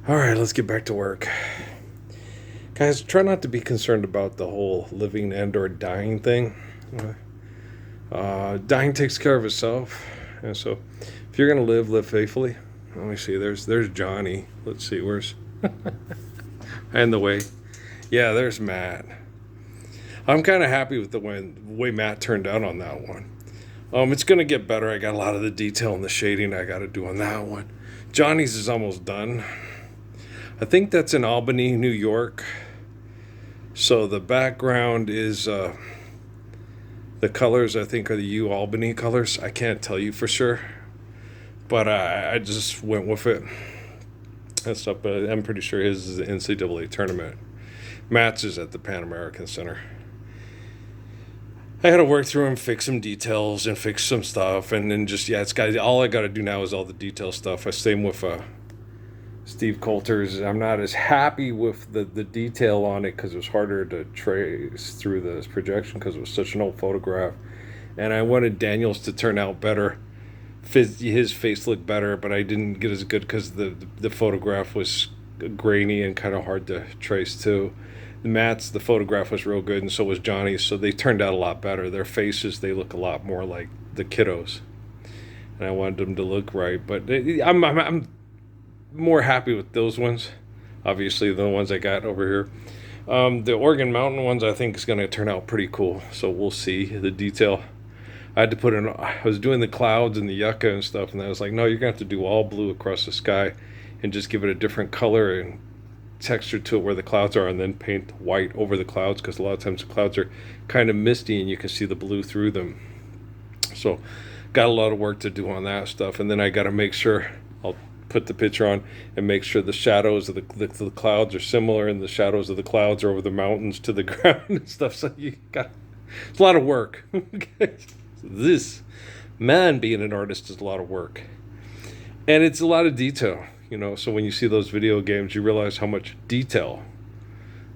All right, let's get back to work. Guys, try not to be concerned about the whole living and/or dying thing. Dying takes care of itself, and so if you're gonna live, live faithfully. Let me see. There's Johnny. Let's see. Where's and the way? Yeah, there's Matt. I'm kind of happy with the way Matt turned out on that one. It's gonna get better. I got a lot of the detail and the shading I got to do on that one. Johnny's is almost done. I think that's in Albany, New York. So the background is the colors. I think are the U Albany colors. I can't tell you for sure, but I just went with it. That's up. I'm pretty sure his is the NCAA tournament. Matt's is at the Pan American Center. I had to work through and fix some details and fix some stuff, and then just it's got all I got to do now is all the detail stuff. I same with Steve Coulter's. I'm not as happy with the detail on it because it was harder to trace through the projection because it was such an old photograph. And I wanted Daniels to turn out better. His face looked better, but I didn't get as good because the photograph was grainy and kind of hard to trace too. The photograph was real good, and so was Johnny's. So they turned out a lot better. Their faces, they look a lot more like the kiddos, and I wanted them to look right. But I'm more happy with those ones. Obviously, the ones I got over here. The Oregon Mountain ones, I think, is going to turn out pretty cool. So we'll see the detail. I had to put in. I was doing the clouds and the yucca and stuff, and I was like, no, you're going to have to do all blue across the sky, and just give it a different color and texture to it where the clouds are, and then paint white over the clouds because a lot of times the clouds are kind of misty and you can see the blue through them. So, got a lot of work to do on that stuff, and then I got to make sure I'll put the picture on and make sure the shadows of the clouds are similar and the shadows of the clouds are over the mountains to the ground and stuff. So you got it's a lot of work. Okay. This man being an artist is a lot of work, and it's a lot of detail. So when you see those video games, you realize how much detail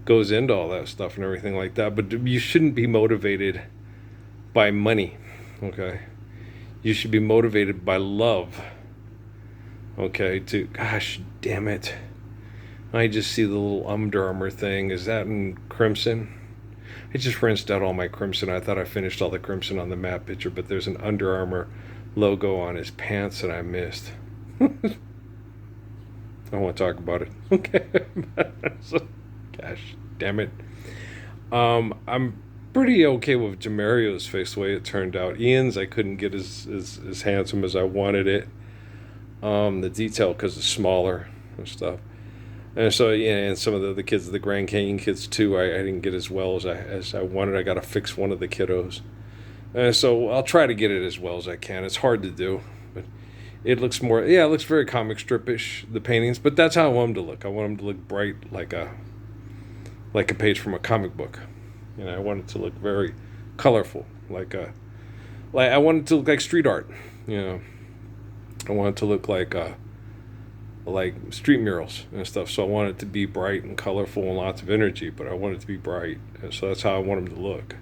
goes into all that stuff and everything like that. But you shouldn't be motivated by money, okay? You should be motivated by love, okay? Gosh, damn it. I just see the little Under Armour thing. Is that in crimson? I just rinsed out all my crimson. I thought I finished all the crimson on the map picture, but there's an Under Armour logo on his pants that I missed. I don't want to talk about it. Okay. So, gosh, damn it. I'm pretty okay with Jamario's face the way it turned out. Ian's I couldn't get as handsome as I wanted it. The detail because it's smaller and stuff. And so and some of the kids, the Grand Canyon kids too, I didn't get as well as I wanted. I got to fix one of the kiddos. And so I'll try to get it as well as I can. It's hard to do. It looks it looks very comic stripish, the paintings, but that's how I want them to look. I want them to look bright like a page from a comic book. I want it to look very colorful, like I want it to look like street art. I want it to look like street murals and stuff. So I want it to be bright and colorful and lots of energy, but I want it to be bright, and so that's how I want them to look.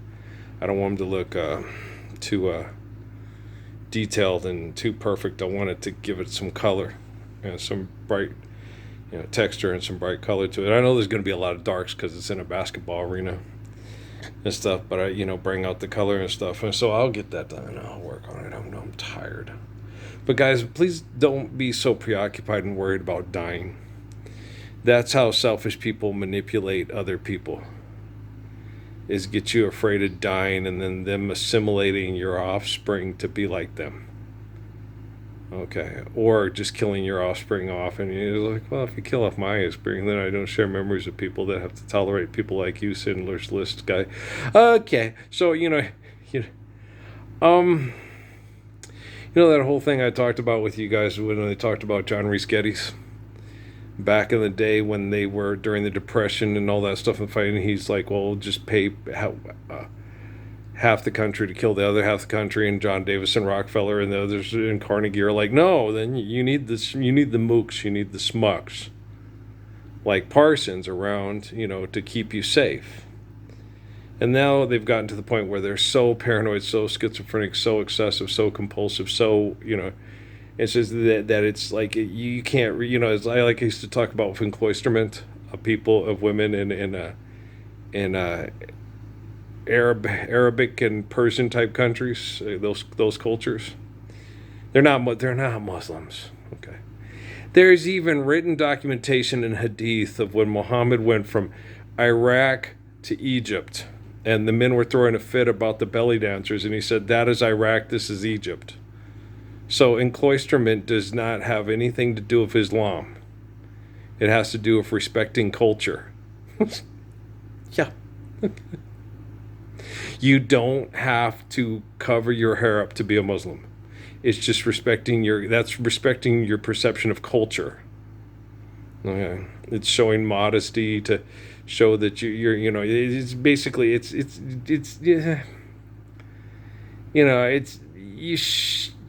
I don't want them to look too detailed and too perfect. I want it to give it some color and some bright, texture and some bright color to it. I know there's going to be a lot of darks because it's in a basketball arena and stuff, but I, bring out the color and stuff. And so I'll get that done and I'll work on it. I'm tired. But guys, please don't be so preoccupied and worried about dying. That's how selfish people manipulate other people. Is get you afraid of dying and then them assimilating your offspring to be like them. Okay. Or just killing your offspring off, and you're like, well, if you kill off my offspring, then I don't share memories of people that have to tolerate people like you, Schindler's List guy. Okay. So, that whole thing I talked about with you guys when I talked about John Rhys Geddes back in the day when they were during the Depression and all that stuff and fighting, he's like, well, just pay half the country to kill the other half the country, and John Davis and Rockefeller and the others in Carnegie are like, no, then you need this, you need the mooks, you need the smucks like Parsons around, to keep you safe. And now they've gotten to the point where they're so paranoid, so schizophrenic, so excessive, so compulsive, so, It's just that it's like you can't, it's, I used to talk about with encloisterment of people, of women in Arabic and Persian type countries, those cultures. They're not Muslims. Okay. There's even written documentation in Hadith of when Muhammad went from Iraq to Egypt, and the men were throwing a fit about the belly dancers, and he said, "That is Iraq. This is Egypt." So encloisterment does not have anything to do with Islam. It has to do with respecting culture. Yeah. You don't have to cover your hair up to be a Muslim. It's just that's respecting your perception of culture. Okay. It's showing modesty to show that it's basically, yeah,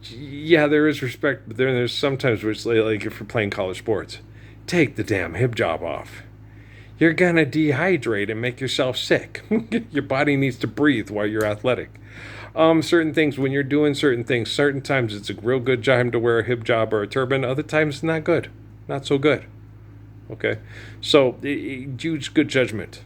yeah, there is respect, but there's sometimes where it's like if you're playing college sports, take the damn hijab off. You're gonna dehydrate and make yourself sick. Your body needs to breathe while you're athletic. Certain things, when you're doing certain things, certain times it's a real good time to wear a hijab or a turban. Other times, not good, not so good. Okay, so use good judgment.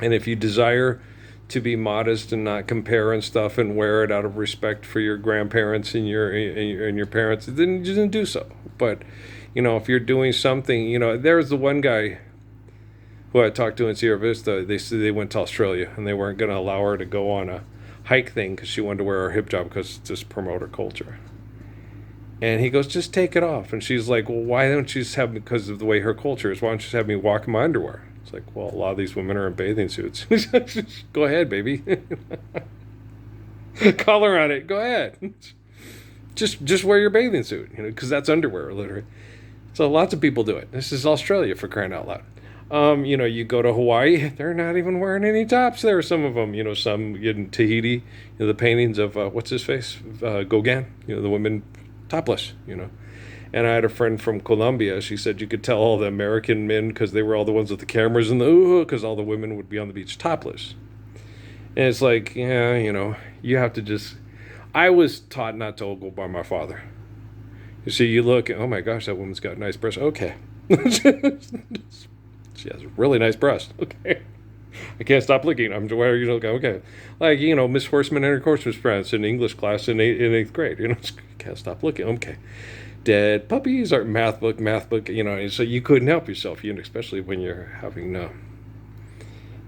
And if you desire to be modest and not compare and stuff, and wear it out of respect for your grandparents and your parents, then just do so. But if you're doing something, there's the one guy who I talked to in Sierra Vista. They said they went to Australia and they weren't going to allow her to go on a hike thing because she wanted to wear her hijab because it's just promote her culture. And he goes, just take it off. And she's like, well, why don't you just have me, because of the way her culture is, why don't you just have me walk in my underwear? It's like, well, a lot of these women are in bathing suits. Go ahead, baby. Color on it. Go ahead. Just wear your bathing suit, because that's underwear, literally. So lots of people do it. This is Australia, for crying out loud. You go to Hawaii, they're not even wearing any tops there. Some of them, some in Tahiti, the paintings of, what's his face? Gauguin, the women topless, And I had a friend from Colombia. She said you could tell all the American men because they were all the ones with the cameras and because all the women would be on the beach topless. And it's like, yeah, you have to just. I was taught not to go by my father. You see, you look, oh my gosh, that woman's got nice breasts. Okay. She has a really nice breast. Okay. I can't stop looking. I'm aware, okay. Like, Miss Horseman and her Christmas friends in English class in eighth grade. Can't stop looking. Okay. Dead puppies or math book, so you couldn't help yourself, especially when you're having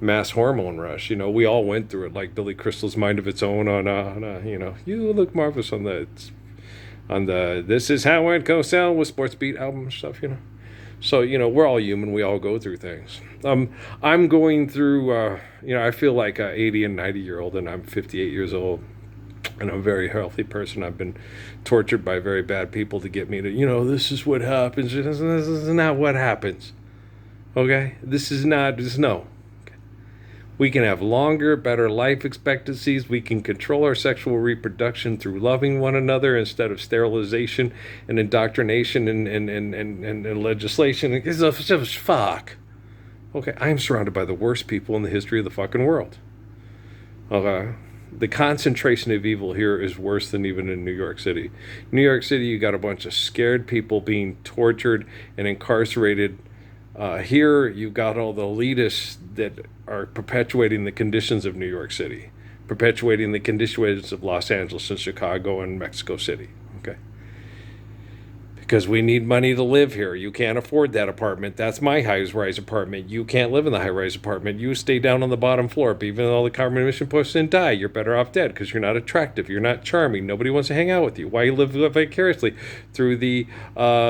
mass hormone rush. We all went through it, like Billy Crystal's Mind of Its Own on you look marvelous on the This Is How It Goes Down with Sports Beat album and stuff, So, we're all human. We all go through things. I'm going through, I feel like an 80 and 90-year-old, and I'm 58 years old. And I'm a very healthy person. I've been tortured by very bad people to get me to, this is what happens. This is not what happens. Okay? No. Okay. We can have longer, better life expectancies. We can control our sexual reproduction through loving one another instead of sterilization and indoctrination and legislation. It's just fuck. Okay, I'm surrounded by the worst people in the history of the fucking world. Okay? The concentration of evil here is worse than even in New York City. New York City, you got a bunch of scared people being tortured and incarcerated. Here, you've got all the elitists that are perpetuating the conditions of New York City, perpetuating the conditions of Los Angeles and Chicago and Mexico City. Okay. Because we need money to live here. You can't afford that apartment. That's my high-rise apartment. You can't live in the high-rise apartment. You stay down on the bottom floor. But even though all the carbon emission pushes and die, you're better off dead because you're not attractive. You're not charming. Nobody wants to hang out with you. Why you live vicariously through the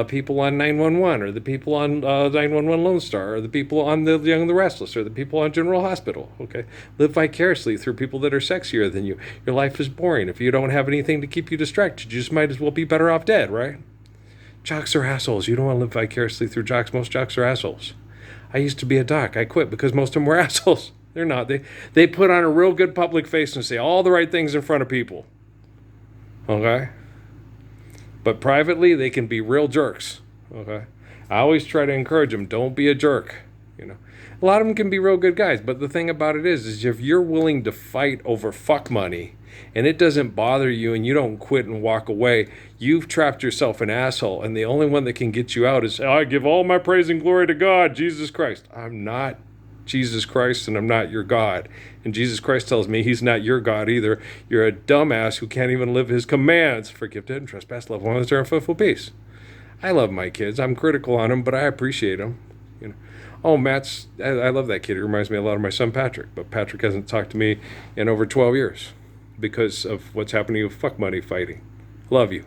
people on 911 or the people on 911 Lone Star or the people on the Young and the Restless or the people on General Hospital. Okay, live vicariously through people that are sexier than you. Your life is boring. If you don't have anything to keep you distracted, you just might as well be better off dead, right? Jocks are assholes. You don't want to live vicariously through jocks. Most jocks are assholes. I used to be a doc. I quit because most of them were assholes. They're not. They put on a real good public face and say all the right things in front of people. Okay? But privately, they can be real jerks. Okay? I always try to encourage them. Don't be a jerk. You know, a lot of them can be real good guys, but the thing about it is if you're willing to fight over fuck money and it doesn't bother you and you don't quit and walk away, you've trapped yourself an asshole. And the only one that can get you out is, I give all my praise and glory to God, Jesus Christ. I'm not Jesus Christ and I'm not your God. And Jesus Christ tells me he's not your God either. You're a dumbass who can't even live his commands. Forgive, dead, and trespass, love one another, and faithful peace. I love my kids. I'm critical on them, but I appreciate them. You know. Oh, I love that kid. He reminds me a lot of my son Patrick. But Patrick hasn't talked to me in over 12 years because of what's happening with fuck money fighting. Love you.